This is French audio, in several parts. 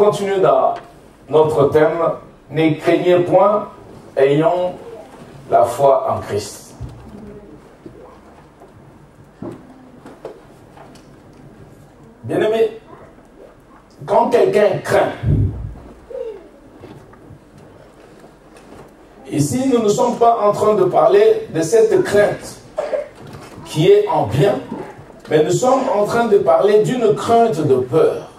continuer dans notre thème. Ne craignez point, ayons la foi en Christ. Bien-aimé, quand quelqu'un craint, ici nous ne sommes pas en train de parler de cette crainte qui est en bien, mais nous sommes en train de parler d'une crainte de peur.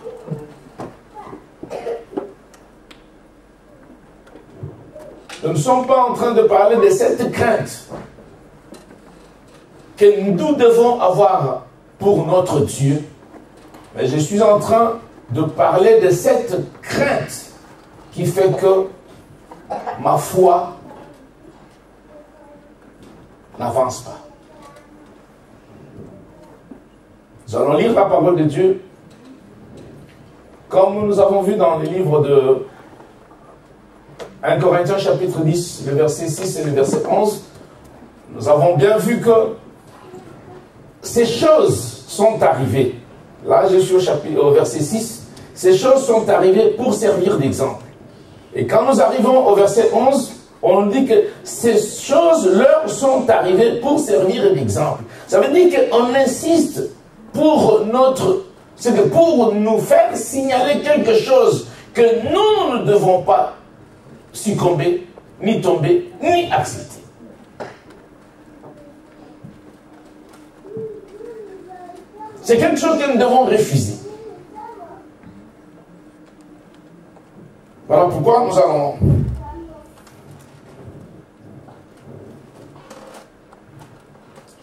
Nous ne sommes pas en train de parler de cette crainte que nous devons avoir pour notre Dieu, mais je suis en train de parler de cette crainte qui fait que ma foi n'avance pas. Nous allons lire la parole de Dieu comme nous avons vu dans le livre de 1 Corinthiens chapitre 10, le verset 6 et le verset 11. Nous avons bien vu que ces choses sont arrivées. Là, je suis au verset 6. Ces choses sont arrivées pour servir d'exemple. Et quand nous arrivons au verset 11, on dit que ces choses leur sont arrivées pour servir d'exemple. Ça veut dire qu'on insiste pour nous faire signaler quelque chose que nous ne devons pas succomber, ni tomber, ni accepter. C'est quelque chose que nous devons refuser. Voilà pourquoi nous allons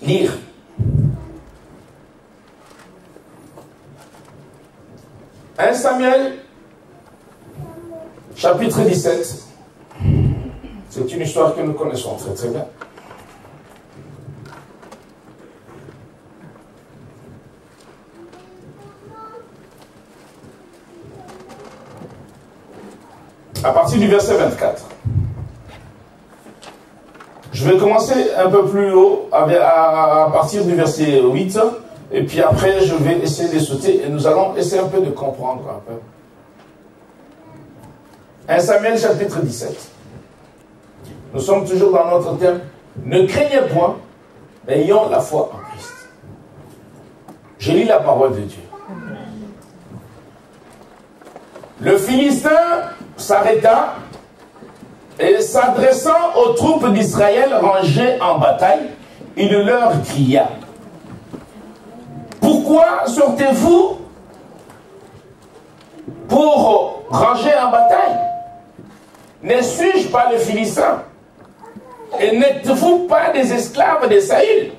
lire un Samuel chapitre 17. C'est une histoire que nous connaissons très très bien. À partir du verset 24. Je vais commencer un peu plus haut, à partir du verset 8, et puis après je vais essayer de sauter, et nous allons essayer un peu de comprendre un peu. 1 Samuel chapitre 17. Nous sommes toujours dans notre thème. Ne craignez point, ayons la foi en Christ. Je lis la parole de Dieu. Le Philistin s'arrêta et s'adressant aux troupes d'Israël rangées en bataille, il leur cria: pourquoi sortez-vous pour ranger en bataille? Ne suis-je pas le Philistin? Et n'êtes-vous pas des esclaves de Saül?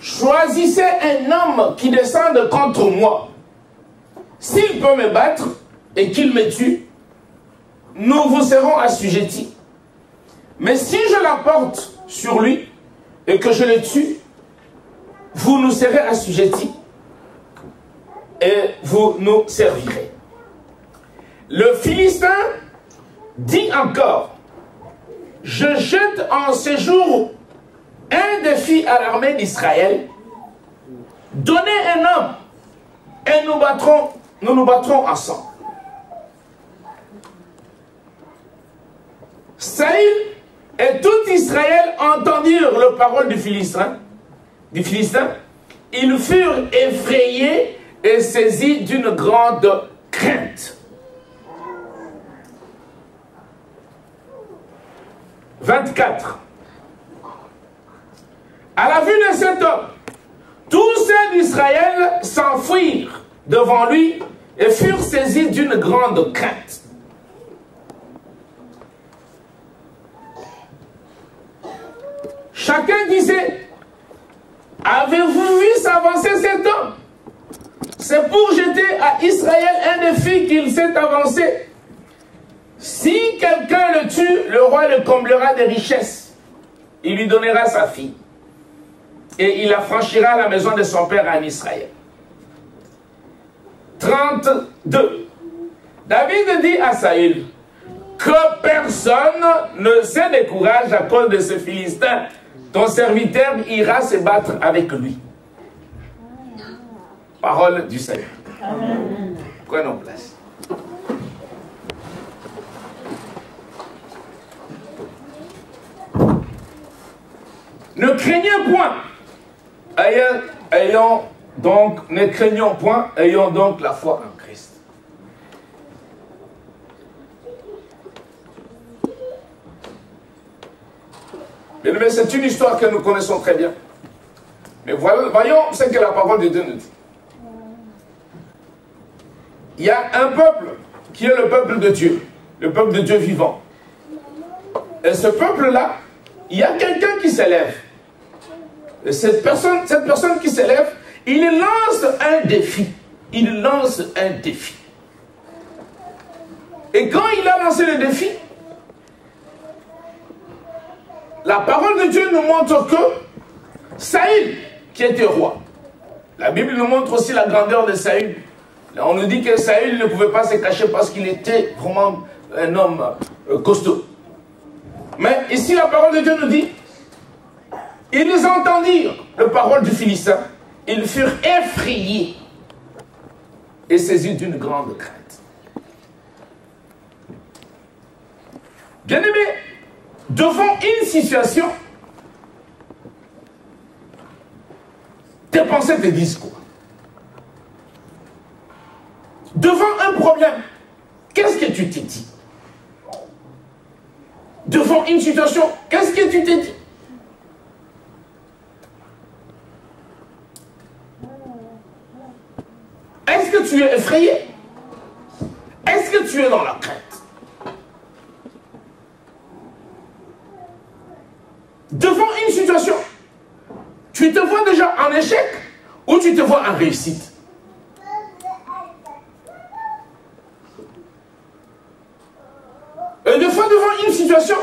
Choisissez un homme qui descende contre moi. S'il peut me battre et qu'il me tue, nous vous serons assujettis. Mais si je l'emporte sur lui et que je le tue, vous nous serez assujettis et vous nous servirez. Le Philistin dit encore: je jette en ce jour un défi à l'armée d'Israël. Donnez un homme et nous nous battrons ensemble. Saül et tout Israël entendirent les paroles du Philistin. Ils furent effrayés et saisis d'une grande crainte. 24. À la vue de cet homme, tous ceux d'Israël s'enfuirent devant lui et furent saisis d'une grande crainte. Chacun disait: avez-vous vu s'avancer cet homme? C'est pour jeter à Israël un défi qu'il s'est avancé. Si quelqu'un le tue, le roi le comblera de richesses. Il lui donnera sa fille. Et il affranchira la maison de son père en Israël. 32. David dit à Saül: que personne ne se décourage à cause de ce Philistin. Ton serviteur ira se battre avec lui. Parole du Seigneur. Amen. Prenons place. Ne craignez point. Ne craignons point, ayons donc la foi en Christ. Bien aimé, c'est une histoire que nous connaissons très bien. Mais voyons ce que la parole de Dieu nous dit. Il y a un peuple qui est le peuple de Dieu, le peuple de Dieu vivant. Et ce peuple-là, il y a quelqu'un qui s'élève. Et cette personne qui s'élève, il lance un défi. Il lance un défi. Et quand il a lancé le défi, la parole de Dieu nous montre que Saül, qui était roi, la Bible nous montre aussi la grandeur de Saül. Là, on nous dit que Saül ne pouvait pas se cacher parce qu'il était vraiment un homme costaud. Mais ici, la parole de Dieu nous dit, ils entendirent la parole du Philistin, ils furent effrayés et saisis d'une grande crainte. Bien-aimés, devant une situation, tes pensées te disent quoi? Devant un problème, qu'est-ce que tu t'es dit? Devant une situation, qu'est-ce que tu t'es dit? Est-ce que tu es effrayé? Est-ce que tu es dans la crainte? Devant une situation, tu te vois déjà en échec ou tu te vois en réussite? Et des fois, devant une situation,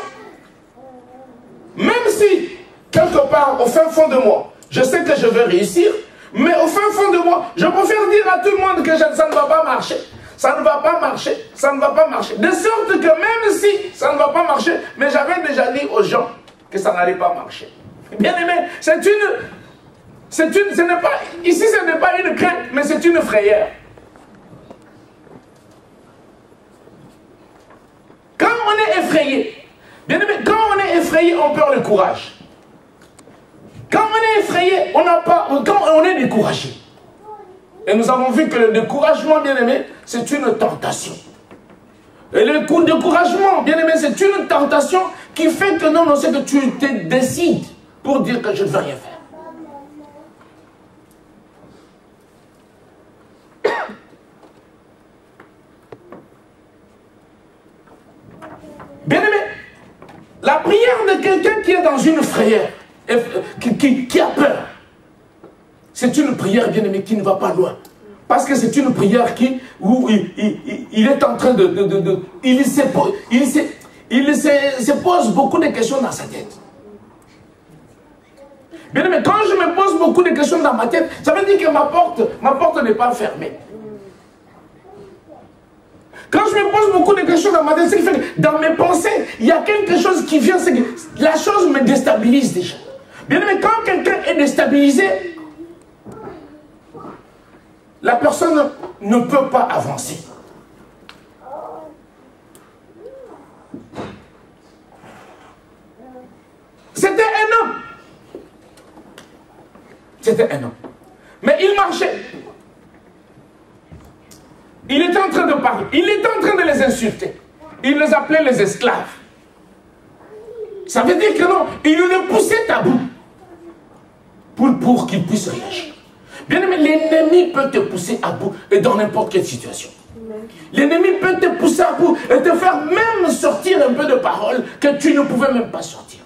même si, quelque part, au fin fond de moi, je sais que je vais réussir, mais au fin fond de moi, je préfère dire à tout le monde que ça ne va pas marcher. Ça ne va pas marcher, ça ne va pas marcher. De sorte que même si ça ne va pas marcher, mais j'avais déjà dit aux gens que ça n'allait pas marcher. Bien aimé, ce n'est pas, ici ce n'est pas une crainte, mais c'est une frayeur. Quand on est effrayé, bien aimé, quand on est effrayé, on perd le courage. Quand on est effrayé, quand on est découragé. Et nous avons vu que le découragement, bien aimé, c'est une tentation. Et le découragement, bien aimé, c'est une tentation qui fait que non, c'est que tu te décides pour dire que je ne veux rien faire. Bien aimé, la prière de quelqu'un qui est dans une frayeur, qui a peur, c'est une prière, bien aimé, qui ne va pas loin. Parce que c'est une prière où il est en train il se pose beaucoup de questions dans sa tête. Bien aimé, quand je me pose beaucoup de questions dans ma tête, ça veut dire que ma porte n'est pas fermée. Quand je me pose beaucoup de questions dans ma tête, c'est que dans mes pensées, il y a quelque chose qui vient, c'est que la chose me déstabilise déjà. Bien aimé, quand quelqu'un est déstabilisé, la personne ne peut pas avancer. C'était un homme. C'était un homme. Mais il marchait. Il était en train de parler. Il était en train de les insulter. Il les appelait les esclaves. Ça veut dire que non, il les poussait à bout pour qu'ils puissent réagir. Bien aimé, l'ennemi peut te pousser à bout et dans n'importe quelle situation. L'ennemi peut te pousser à bout et te faire même sortir un peu de paroles que tu ne pouvais même pas sortir.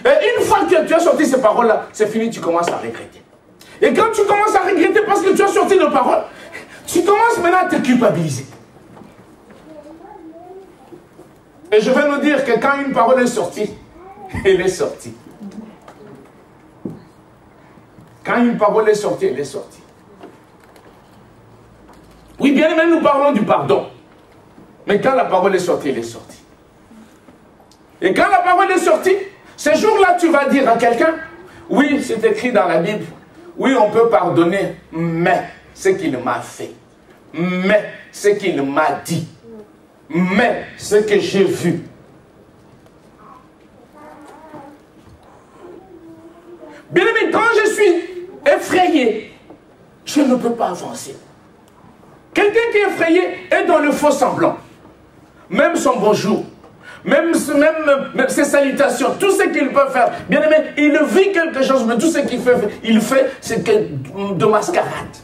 Et une fois que tu as sorti ces paroles-là, c'est fini, tu commences à regretter. Et quand tu commences à regretter parce que tu as sorti de paroles, tu commences maintenant à te culpabiliser. Et je vais nous dire que quand une parole est sortie, elle est sortie. Quand une parole est sortie, elle est sortie. Oui, bien aimé, nous parlons du pardon. Mais quand la parole est sortie, elle est sortie. Et quand la parole est sortie, ce jour-là, tu vas dire à quelqu'un, oui, c'est écrit dans la Bible, oui, on peut pardonner, mais ce qu'il m'a fait, mais ce qu'il m'a dit, mais ce que j'ai vu. Bien aimé, quand je suis effrayé, je ne peux pas avancer. Quelqu'un qui est effrayé est dans le faux semblant. Même son bonjour, même ses salutations, tout ce qu'il peut faire. Bien aimé, il vit quelque chose, mais tout ce qu'il fait, c'est de mascarade.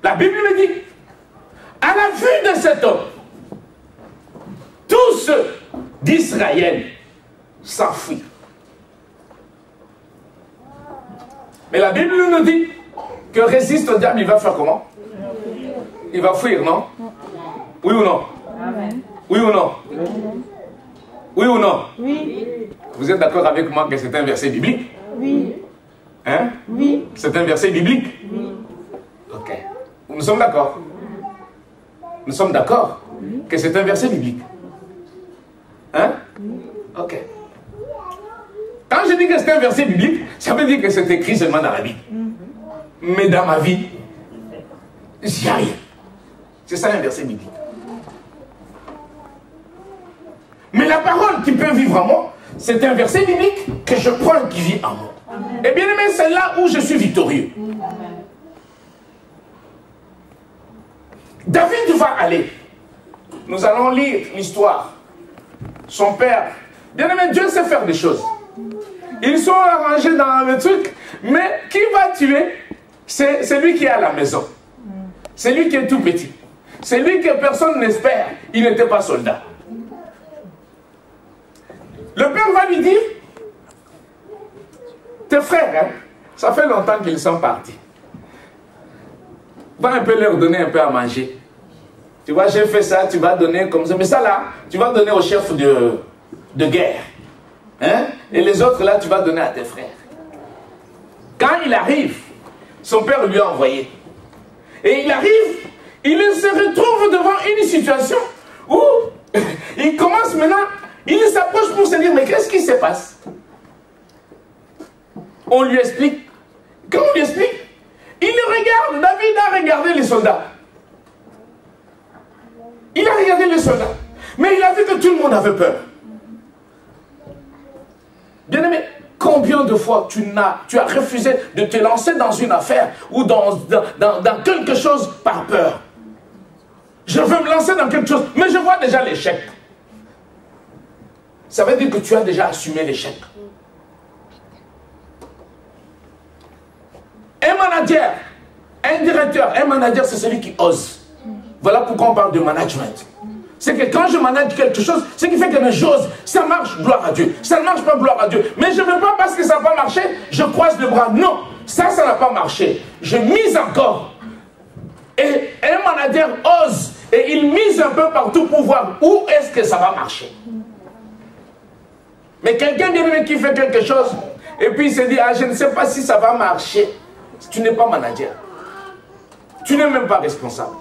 La Bible me dit, à la vue de cet homme, tous ceux d'Israël s'enfuient. Mais la Bible nous dit que résiste au diable, il va faire comment? Il va fuir, non? Oui ou non? Amen. Oui ou non? Oui ou non? Oui. Vous êtes d'accord avec moi que c'est un verset biblique? Oui. Hein? Oui. C'est un verset biblique? Oui. Ok. Nous sommes d'accord? Nous sommes d'accord que c'est un verset biblique? Hein? Ok. Quand je dis que c'est un verset biblique, ça veut dire que c'est écrit seulement dans la Bible. Mais dans ma vie, il n'y a rien. C'est ça un verset biblique. Mais la parole qui peut vivre en moi, c'est un verset biblique que je prends et qui vit en moi. Et bien aimé, c'est là où je suis victorieux. David va aller. Nous allons lire l'histoire. Son père, bien aimé, Dieu sait faire des choses. Ils sont arrangés dans le truc, mais qui va tuer? C'est celui qui est à la maison. C'est lui qui est tout petit. C'est lui que personne n'espère. Il n'était pas soldat. Le père va lui dire, tes frères, hein, ça fait longtemps qu'ils sont partis. Va un peu leur donner un peu à manger. Tu vois, j'ai fait ça, tu vas donner comme ça. Mais ça là, tu vas donner au chef de guerre. Hein? Et les autres là, tu vas donner à tes frères. Quand il arrive, son père lui a envoyé. Et il arrive, il se retrouve devant une situation où il commence maintenant, il s'approche pour se dire, mais qu'est-ce qui se passe? On lui explique. Quand on lui explique, il regarde, David a regardé les soldats. Il a regardé les soldats. Mais il a vu que tout le monde avait peur. Bien aimé, combien de fois tu as refusé de te lancer dans une affaire ou dans quelque chose par peur? Je veux me lancer dans quelque chose, mais je vois déjà l'échec. Ça veut dire que tu as déjà assumé l'échec. Un manager, un directeur, un manager, c'est celui qui ose. Voilà pourquoi on parle de management. C'est que quand je manage quelque chose, ce qui fait que j'ose, ça marche, gloire à Dieu. Ça ne marche pas, gloire à Dieu. Mais je ne veux pas parce que ça n'a pas marché, je croise le bras. Non, ça n'a pas marché. Je mise encore. Et un manager ose et il mise un peu partout pour voir où est-ce que ça va marcher. Mais quelqu'un qui fait quelque chose et puis il se dit, ah, je ne sais pas si ça va marcher. Tu n'es pas manager. Tu n'es même pas responsable.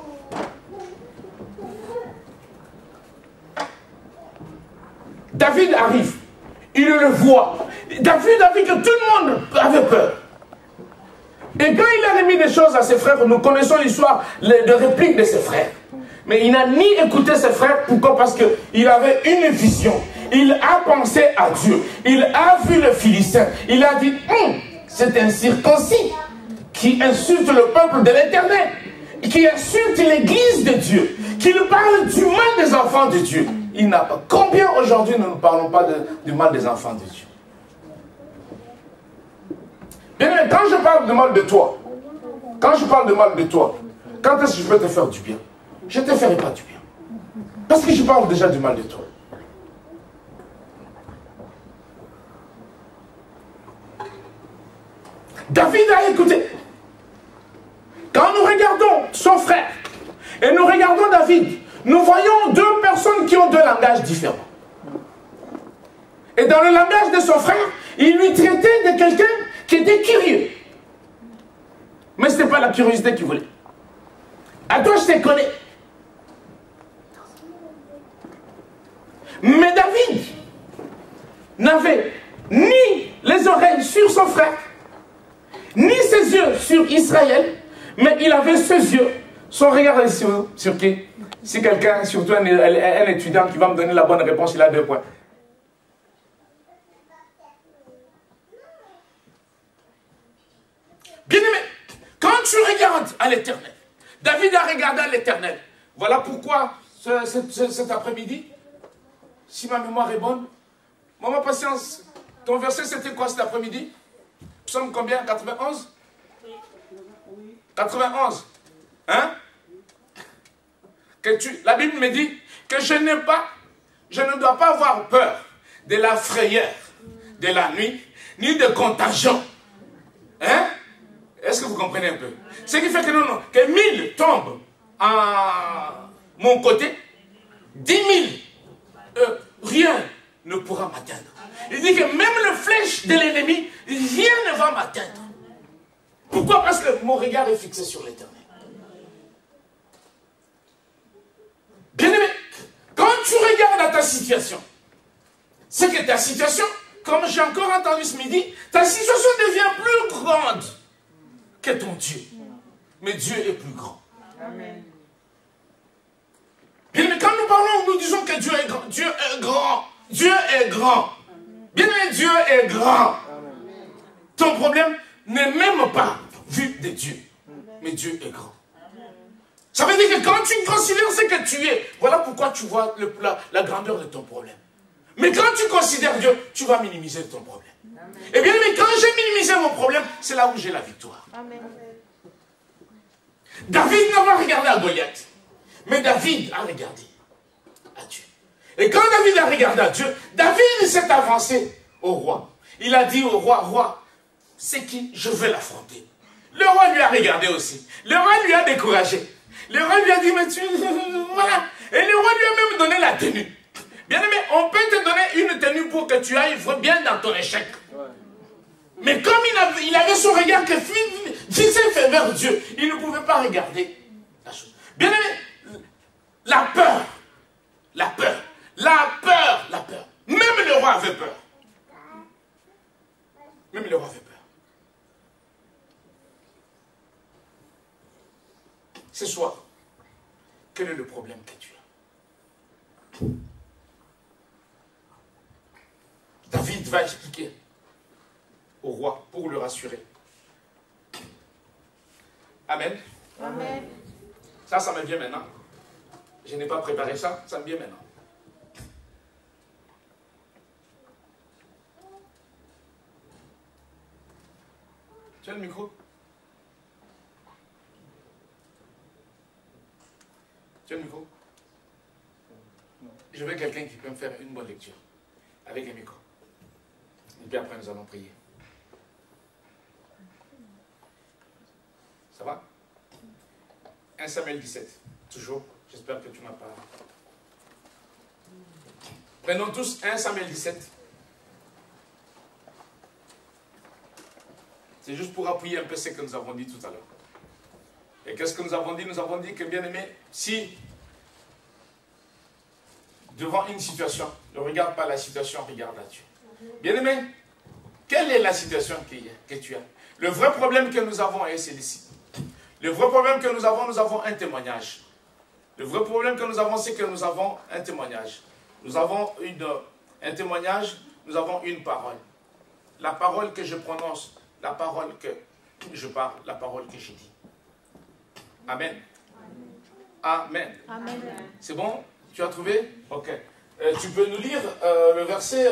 David arrive, il le voit. David a vu que tout le monde avait peur. Et quand il a remis des choses à ses frères, nous connaissons l'histoire de réplique de ses frères. Mais il n'a ni écouté ses frères, pourquoi? Parce qu'il avait une vision. Il a pensé à Dieu. Il a vu le Philistin. Il a dit, c'est un circoncis qui insulte le peuple de l'Éternel, qui insulte l'église de Dieu, qui nous parle du mal des enfants de Dieu. Il n'a pas. Combien aujourd'hui nous ne parlons pas du mal des enfants de Dieu? Bien, quand je parle de mal de toi, quand est-ce que je peux te faire du bien? Je ne te ferai pas du bien. Parce que je parle déjà du mal de toi. David a écouté. Quand nous regardons son frère et nous regardons David, nous voyons deux personnes qui ont deux langages différents. Et dans le langage de son frère, il lui traitait de quelqu'un qui était curieux. Mais ce n'était pas la curiosité qu'il voulait. À toi, je te connais. Mais David n'avait ni les oreilles sur son frère, ni ses yeux sur Israël, mais il avait ses yeux, son regard est sur qui? Si quelqu'un, surtout un étudiant qui va me donner la bonne réponse, il a 2 points. Bien-aimé, quand tu regardes à l'Éternel, David a regardé à l'Éternel. Voilà pourquoi cet après-midi, si ma mémoire est bonne, maman patience, ton verset c'était quoi cet après-midi? Psaume combien? 91? 91. Hein? La Bible me dit que je ne dois pas avoir peur de la frayeur de la nuit, ni de contagion. Hein? Est-ce que vous comprenez un peu? Ce qui fait que non, que 1000 tombent à mon côté, 10 000, rien ne pourra m'atteindre. Il dit que même le flèche de l'ennemi, rien ne va m'atteindre. Pourquoi? Parce que mon regard est fixé sur l'Éternel. Bien-aimé, quand tu regardes à ta situation, c'est que ta situation, comme j'ai encore entendu ce midi, ta situation devient plus grande que ton Dieu. Mais Dieu est plus grand. Amen. Bien-aimé, quand nous parlons, nous disons que Dieu est grand. Dieu est grand. Dieu est grand. Bien-aimé, Dieu est grand. Ton problème n'est même pas vu de Dieu. Mais Dieu est grand. Ça veut dire que quand tu considères ce que tu es, voilà pourquoi tu vois la grandeur de ton problème. Mais quand tu considères Dieu, tu vas minimiser ton problème. Et bien, mais quand j'ai minimisé mon problème, c'est là où j'ai la victoire. Amen. David n'a pas regardé à Goliath, mais David a regardé à Dieu. Et quand David a regardé à Dieu, David s'est avancé au roi. Il a dit au roi, roi, c'est qui? Je vais l'affronter. Le roi lui a regardé aussi. Le roi lui a découragé. Le roi lui a dit, mais tu... Voilà. Et le roi lui a même donné la tenue. Bien aimé, on peut te donner une tenue pour que tu ailles bien dans ton échec. Ouais. Mais comme il avait son regard que fixé vers Dieu, il ne pouvait pas regarder la chose. Bien aimé, la peur. Même le roi avait peur. Même le roi avait peur. Ce soir, quel est le problème que tu as? David va expliquer au roi pour le rassurer. Amen. Amen. Ça me vient maintenant. Je n'ai pas préparé ça, ça me vient maintenant. Tu as le micro? Tu as le micro? Je veux quelqu'un qui peut me faire une bonne lecture avec un micro. Et puis après, nous allons prier. Ça va? 1 Samuel 17. Toujours. J'espère que tu n'as pas... Prenons tous 1 Samuel 17. C'est juste pour appuyer un peu ce que nous avons dit tout à l'heure. Et qu'est-ce que nous avons dit? Nous avons dit que, bien aimé, si devant une situation, ne regarde pas la situation, regarde à Dieu. Bien aimé, quelle est la situation que tu as? Le vrai problème que nous avons est celui-ci. Le vrai problème que nous avons un témoignage. Le vrai problème que nous avons, c'est que nous avons un témoignage. Nous avons un témoignage, nous avons une parole. La parole que je prononce, la parole que je parle, la parole que je dis. Amen. Amen. Amen. C'est bon? Tu as trouvé? Ok. Tu peux nous lire le verset...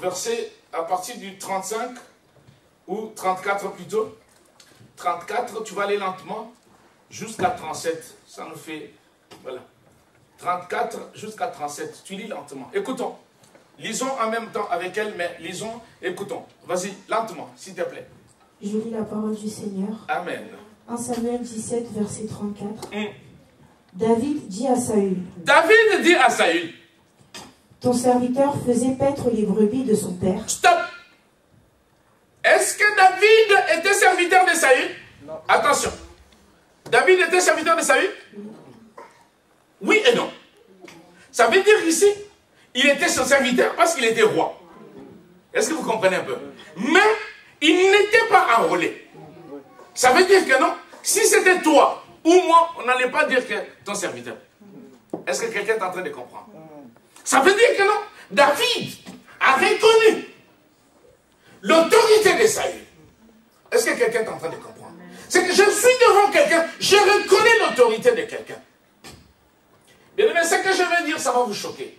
verset à partir du 35 ou 34 plutôt. 34, tu vas aller lentement jusqu'à 37. Ça nous fait... Voilà. 34 jusqu'à 37. Tu lis lentement. Écoutons. Lisons en même temps avec elle, mais lisons, écoutons. Vas-y, lentement, s'il te plaît. Je lis la parole du Seigneur. Amen. 1 Samuel 17, verset 34. David dit à Saül. David dit à Saül. Ton serviteur faisait paître les brebis de son père. Stop. Est-ce que David était serviteur de Saül? Non. Attention. David était serviteur de Saül? Oui et non. Ça veut dire ici, il était son serviteur parce qu'il était roi. Est-ce que vous comprenez un peu? Mais il n'était pas enrôlé. Ça veut dire que non, si c'était toi ou moi, on n'allait pas dire que ton serviteur. Est-ce que quelqu'un est en train de comprendre? Ça veut dire que non, David a reconnu l'autorité de Saül. Est-ce que quelqu'un est en train de comprendre? C'est que je suis devant quelqu'un, je reconnais l'autorité de quelqu'un. Bien aimé, ce que je vais dire, ça va vous choquer.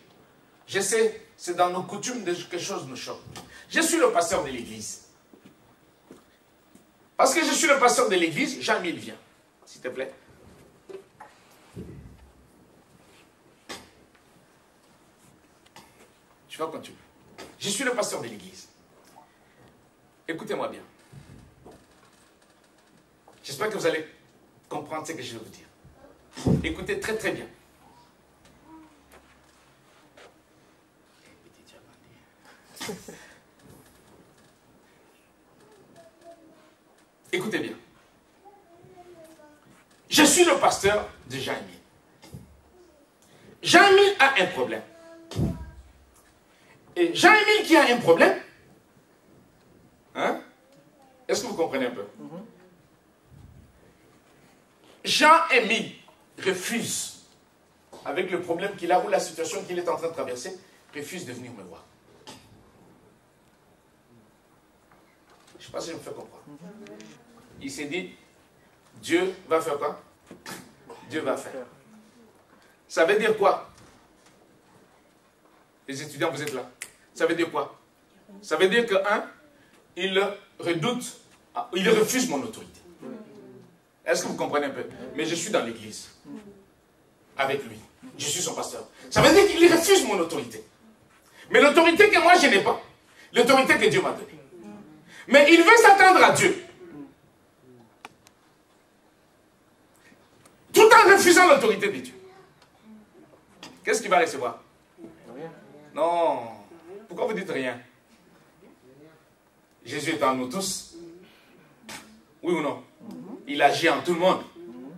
Je sais, c'est dans nos coutumes que quelque chose nous choque. Je suis le pasteur de l'église. Parce que je suis le pasteur de l'église, Jean-Mille vient. S'il te plaît. Tu vas continuer. Je suis le pasteur de l'église. Écoutez-moi bien. J'espère que vous allez comprendre ce que je vais vous dire. Écoutez très très bien. Écoutez bien. Je suis le pasteur de Jean-Émile. Jean-Émile a un problème. Et Jean-Émile qui a un problème, hein? Est-ce que vous comprenez un peu? Jean-Émile refuse, avec le problème qu'il a ou la situation qu'il est en train de traverser, refuse de venir me voir. Je ne sais pas si je me fais comprendre. Il s'est dit, Dieu va faire quoi? Dieu va faire. Ça veut dire quoi? Les étudiants, vous êtes là. Ça veut dire quoi? Ça veut dire que, un, il redoute, il refuse mon autorité. Est-ce que vous comprenez un peu? Mais je suis dans l'église. Avec lui. Je suis son pasteur. Ça veut dire qu'il refuse mon autorité. Mais l'autorité que moi je n'ai pas. L'autorité que Dieu m'a donnée. Mais il veut s'attendre à Dieu. Tout en refusant l'autorité de Dieu. Qu'est-ce qu'il va recevoir? Non. Pourquoi vous dites rien? Jésus est en nous tous. Oui ou non? Il agit en tout le monde.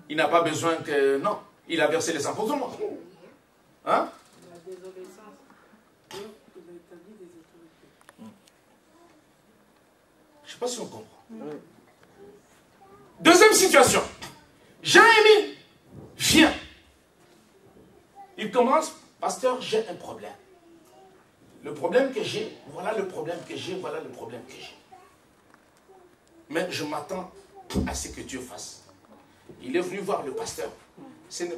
Il n'a pas besoin que... Non. Il a versé le sang pour tout le monde. Hein? Je ne sais pas si on comprend. Deuxième situation. Jean-Émile vient. Il commence, pasteur, j'ai un problème. Le problème que j'ai, voilà le problème que j'ai, voilà le problème que j'ai. Mais je m'attends à ce que Dieu fasse. Il est venu voir le pasteur.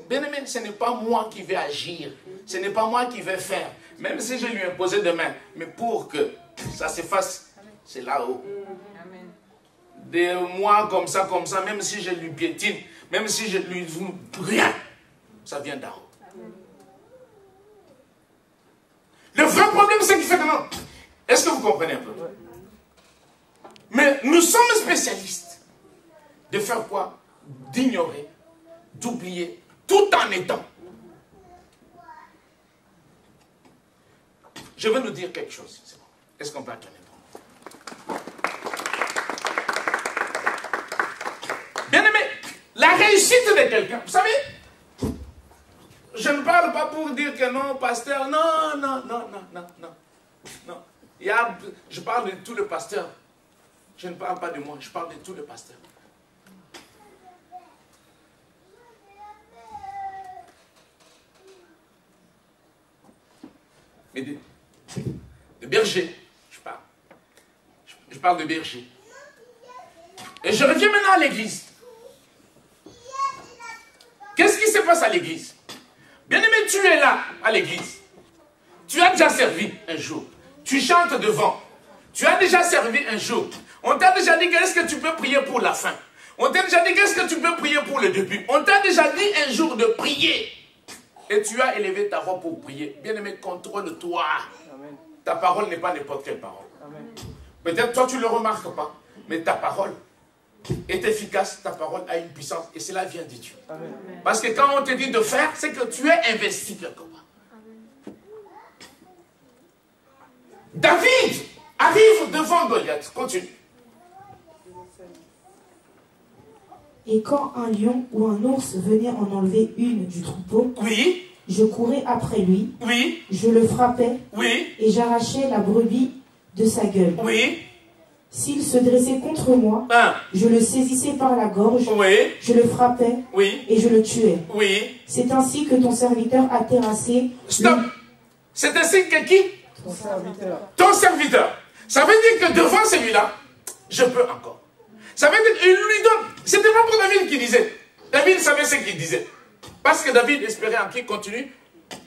Bien aimé, ce n'est pas moi qui vais agir. Ce n'est pas moi qui vais faire. Même si je lui ai imposé demain. Mais pour que ça se fasse, c'est là-haut. Des mois comme ça, même si je lui piétine, même si je lui... Rien. Ça vient d'en haut. Le vrai problème, c'est qu'il fait que non. Est-ce que vous comprenez un peu? Mais nous sommes spécialistes de faire quoi? D'ignorer, d'oublier, tout en étant. Je vais nous dire quelque chose. Est-ce qu'on peut attendre? Bien aimé, la réussite de quelqu'un, vous savez, je ne parle pas pour dire que non, pasteur, non, non, non, non, non, non. Non. Je parle de tous les pasteurs. Je ne parle pas de moi, je parle de tous les pasteurs. Mais de berger, je parle. Je parle de berger. Et je reviens maintenant à l'église. Qu'est-ce qui se passe à l'église? Bien aimé, tu es là, à l'église. Tu as déjà servi un jour. Tu chantes devant. Tu as déjà servi un jour. On t'a déjà dit qu'est-ce que tu peux prier pour la fin. On t'a déjà dit qu'est-ce que tu peux prier pour le début. On t'a déjà dit un jour de prier. Et tu as élevé ta voix pour prier. Bien aimé, contrôle-toi. Ta parole n'est pas n'importe quelle parole. Peut-être toi tu ne le remarques pas. Mais ta parole est efficace, ta parole a une puissance et cela vient de Dieu. Amen. Parce que quand on te dit de faire, c'est que tu es investi quelque part. David arrive devant Goliath. Continue. Et quand un lion ou un ours venait en enlever une du troupeau, oui, Je courais après lui. Oui. Je le frappais. Oui. Et j'arrachais la brebis de sa gueule. Oui. S'il se dressait contre moi, je le saisissais par la gorge. Oui. Je le frappais. Oui. Et je le tuais. Oui. C'est ainsi que ton serviteur a terrassé. Stop. C'est ainsi que qui? Ton serviteur. Ton serviteur. Ça veut dire que devant celui-là, je peux encore. Ça veut dire qu'il lui donne. C'était pas pour David qui disait. David savait ce qu'il disait. Parce que David espérait en qui? Continue.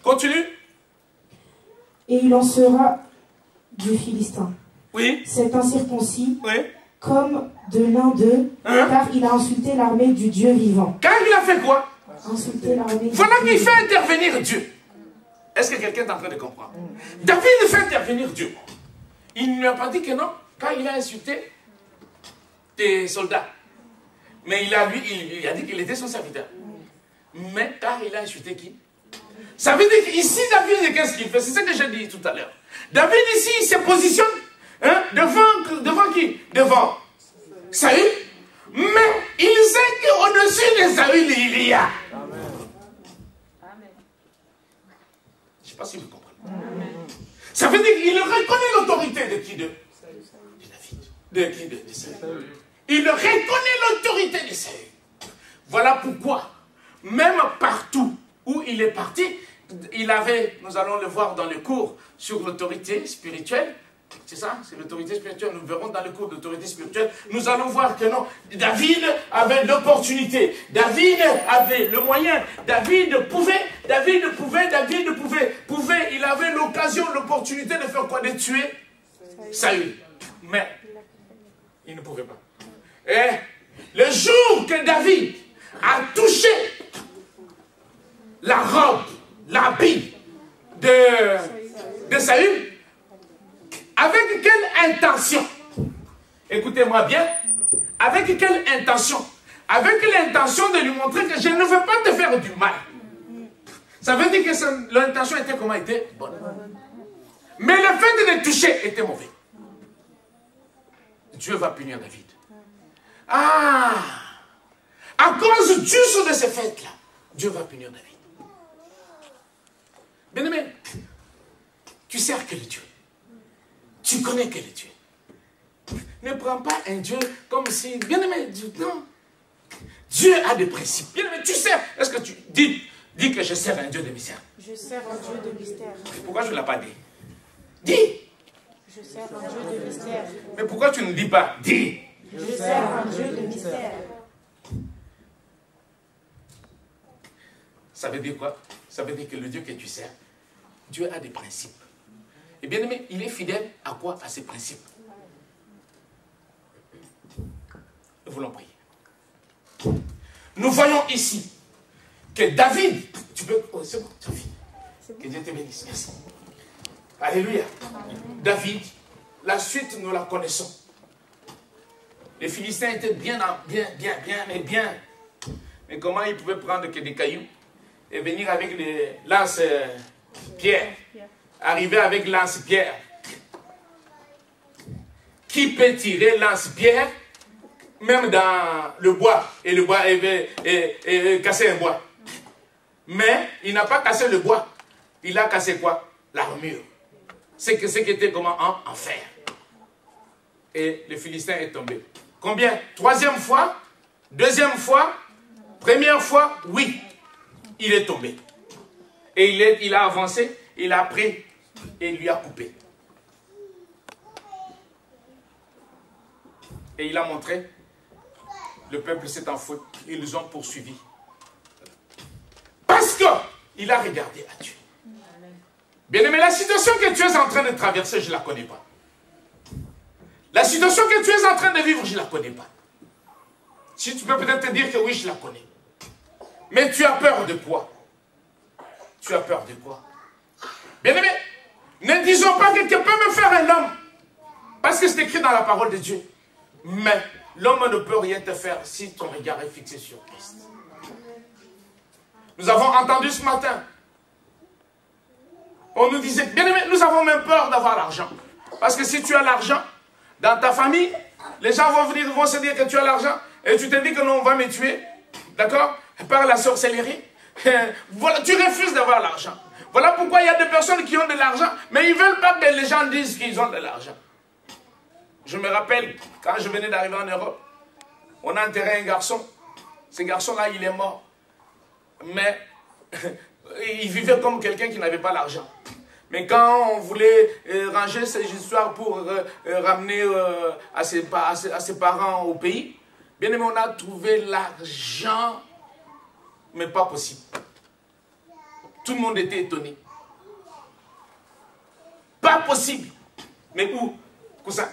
Continue. Et il en sera du Philistin. Oui. Cet incirconcis, Oui. comme de l'un d'eux, car il a insulté l'armée du Dieu vivant. Car il a fait quoi? Insulté l'armée. Voilà qui fait intervenir Dieu. Est-ce que quelqu'un est en train de comprendre? David fait intervenir Dieu. Il ne lui a pas dit que non, quand il a insulté des soldats. Mais il a dit qu'il était son serviteur. Mais car il a insulté qui? Ça veut dire qu'ici, David, qu'est-ce qu'il fait? C'est ce que j'ai dit tout à l'heure. David, ici, il se positionne devant qui? Devant Saül. Mais il sait qu'au-dessus de Saül, il y a. Je ne sais pas si vous comprenez. Ça veut dire qu'il reconnaît l'autorité de qui? De David. De qui? De Saül. Il reconnaît l'autorité de Saül. Voilà pourquoi, même partout où il est parti, il avait, nous allons le voir dans le cours sur l'autorité spirituelle. C'est ça, c'est l'autorité spirituelle. Nous verrons dans le cours d'autorité spirituelle. Nous allons voir que non, David avait l'opportunité. David avait le moyen. David pouvait. Il avait l'occasion, l'opportunité de faire quoi? De tuer Saül. Mais il ne pouvait pas. Et le jour que David a touché la robe, l'habit de Saül, avec quelle intention? Écoutez-moi bien. Avec quelle intention? Avec l'intention de lui montrer que je ne veux pas te faire du mal. Ça veut dire que l'intention était comment? Était bonne. Mais le fait de le toucher était mauvais. Dieu va punir David. Ah! À cause juste de ce fait-là, Dieu va punir David. Bien-aimé, tu sers quel Dieu? Tu connais quel Dieu? Ne prends pas un Dieu comme si... Bien-aimé, non. Dieu a des principes. Bien-aimé, tu sers. Est-ce que tu dis que je sers un Dieu de mystère? Je sers un Dieu de mystère. Pourquoi je ne l'ai pas dit? Dis. Je sers un Dieu de mystère. Mais pourquoi tu ne dis pas? Dis. Je sers un Dieu de mystère. Ça veut dire quoi? Ça veut dire que le Dieu que tu sers, Dieu a des principes. Et bien aimé, il est fidèle à quoi? À ses principes. Nous voulons prier. Nous voyons ici que David, tu peux... Oh, c'est bon, Sophie. Que Dieu te bénisse. Merci. Alléluia. David, la suite, nous la connaissons. Les Philistins étaient bien. Mais comment ils pouvaient prendre que des cailloux et venir avec les lance-pierres? Arriver avec lance-pierre. Qui peut tirer lance-pierre même dans le bois? Et le bois et casser un bois. Mais il n'a pas cassé le bois. Il a cassé quoi? L'armure. C'est ce qui était comment? En fer. Et le Philistin est tombé. Combien? Troisième fois? Deuxième fois? Première fois? Oui. Il est tombé. Et il a avancé. Il a pris et il lui a coupé. Et il a montré. Le peuple s'est enfui. Ils nous ont poursuivis. Parce qu'il a regardé à Dieu. Bien aimé, la situation que tu es en train de traverser, je ne la connais pas. La situation que tu es en train de vivre, je ne la connais pas. Si tu peux peut-être te dire que oui, je la connais. Mais tu as peur de quoi? Tu as peur de quoi? Bien aimé, ne disons pas que quelqu'un peut me faire un homme. Parce que c'est écrit dans la parole de Dieu. Mais l'homme ne peut rien te faire si ton regard est fixé sur Christ. Nous avons entendu ce matin. On nous disait, bien aimé, nous avons même peur d'avoir l'argent. Parce que si tu as l'argent, dans ta famille, les gens vont se dire que tu as l'argent. Et tu te dis que non, on va me tuer. D'accord? Par la sorcellerie. Voilà, tu refuses d'avoir l'argent. Voilà pourquoi il y a des personnes qui ont de l'argent, mais ils ne veulent pas que les gens disent qu'ils ont de l'argent. Je me rappelle, quand je venais d'arriver en Europe, on a enterré un garçon. Ce garçon-là, il est mort. Mais il vivait comme quelqu'un qui n'avait pas l'argent. Mais quand on voulait ranger ces histoires pour ramener à ses parents au pays, bien aimé, on a trouvé l'argent, mais pas possible. Tout le monde était étonné. Pas possible. Mais où? Cousin.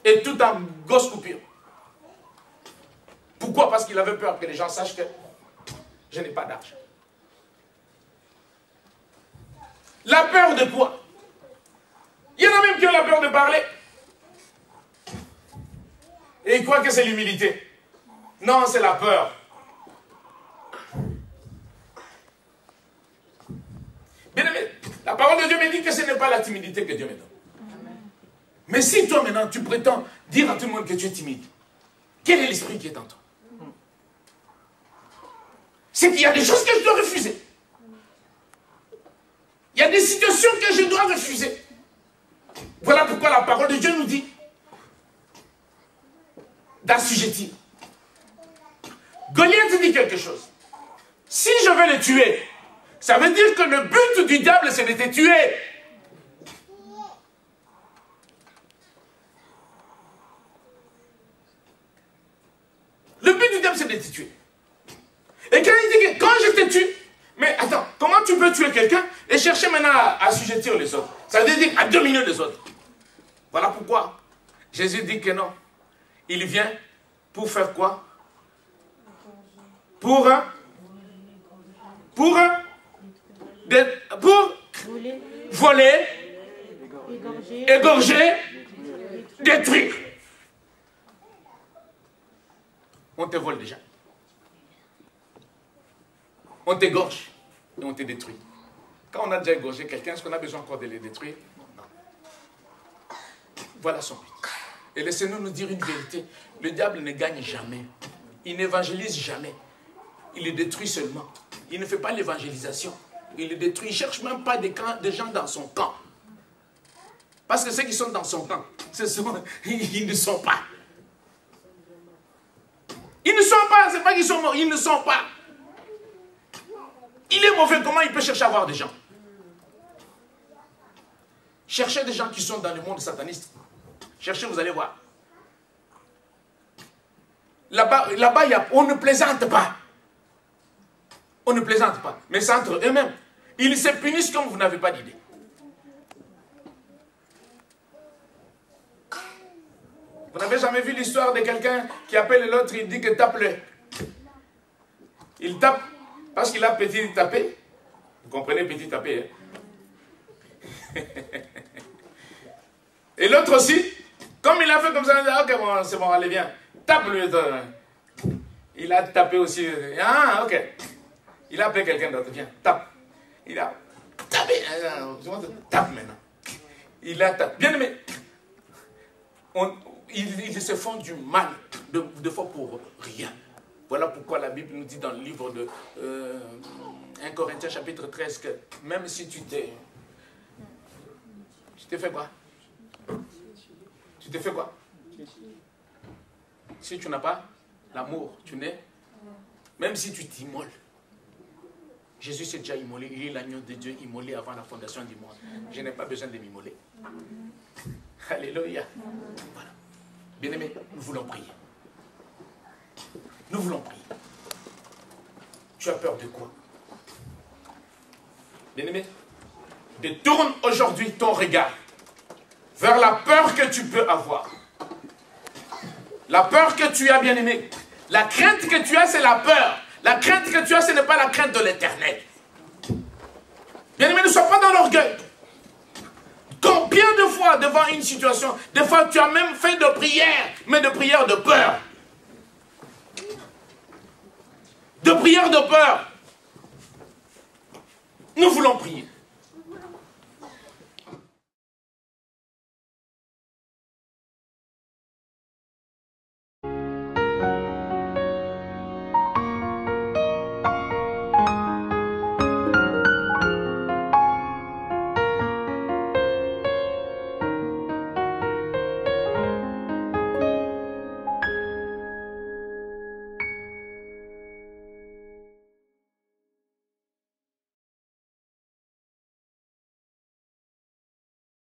Et tout en grosse coupure. Pourquoi? Parce qu'il avait peur que les gens sachent que je n'ai pas d'argent. La peur de quoi? Il y en a même qui ont la peur de parler. Et ils croient que c'est l'humilité. Non, c'est la peur. Bien aimé, la parole de Dieu me dit que ce n'est pas la timidité que Dieu me donne. Mais si toi maintenant tu prétends dire à tout le monde que tu es timide, quel est l'esprit qui est en toi? C'est qu'il y a des choses que je dois refuser. Il y a des situations que je dois refuser. Voilà pourquoi la parole de Dieu nous dit d'assujettir. Goliath dit quelque chose. Si je veux le tuer, ça veut dire que le but du diable, c'est de te tuer. Le but du diable, c'est de te tuer. Et quand il dit que quand je te tue, mais attends, comment tu peux tuer quelqu'un et chercher maintenant à assujettir les autres? Ça veut dire à dominer les autres. Voilà pourquoi Jésus dit que non. Il vient pour faire quoi? Pour voler, égorger, détruire. On te vole déjà. On t'égorge et on te détruit. Quand on a déjà égorgé quelqu'un, est-ce qu'on a besoin encore de les détruire? Non. Voilà son but. Et laissez-nous nous dire une vérité. Le diable ne gagne jamais. Il n'évangélise jamais. Il le détruit seulement. Il ne fait pas l'évangélisation. Il le détruit. Il ne cherche même pas des gens dans son camp. Parce que ceux qui sont dans son camp, ils ne sont pas. Ils ne sont pas. Ce n'est pas qu'ils sont morts. Ils ne sont pas. Il est mauvais. Comment il peut chercher à avoir des gens? Cherchez des gens qui sont dans le monde sataniste. Cherchez, vous allez voir. Là-bas, on ne plaisante pas. On ne plaisante pas. Mais c'est entre eux-mêmes. Ils se punissent comme vous n'avez pas d'idée. Vous n'avez jamais vu l'histoire de quelqu'un qui appelle l'autre, il dit que tape-le. Il tape parce qu'il a petit tapé. Vous comprenez, petit tapé. Hein? Et l'autre aussi, comme il a fait comme ça, il a dit, ok, bon, c'est bon, allez, viens. Tape-le. Il a tapé aussi. Ah, ok. Il a appelé quelqu'un d'autre, viens, tape. Il a tapé. Tape maintenant. Il a tapé. Bien aimé. Ils se font du mal, de fois pour rien. Voilà pourquoi la Bible nous dit dans le livre de 1 Corinthiens chapitre 13 que même si tu t'es fait quoi? Tu t'es fait quoi? Si tu n'as pas l'amour, tu n'es... Même si tu t'immoles, Jésus s'est déjà immolé, il est l'agneau de Dieu immolé avant la fondation du monde. Je n'ai pas besoin de m'immoler. Alléluia. Voilà. Bien-aimés, nous voulons prier. Nous voulons prier. Tu as peur de quoi? Bien-aimé, détourne aujourd'hui ton regard vers la peur que tu peux avoir. La peur que tu as, bien-aimé. La crainte que tu as, c'est la peur. La crainte que tu as, ce n'est pas la crainte de l'éternel. Bien-aimé, ne sois pas dans l'orgueil. Combien de fois devant une situation, des fois tu as même fait de prières, mais de prières de peur. De prières de peur. Nous voulons prier.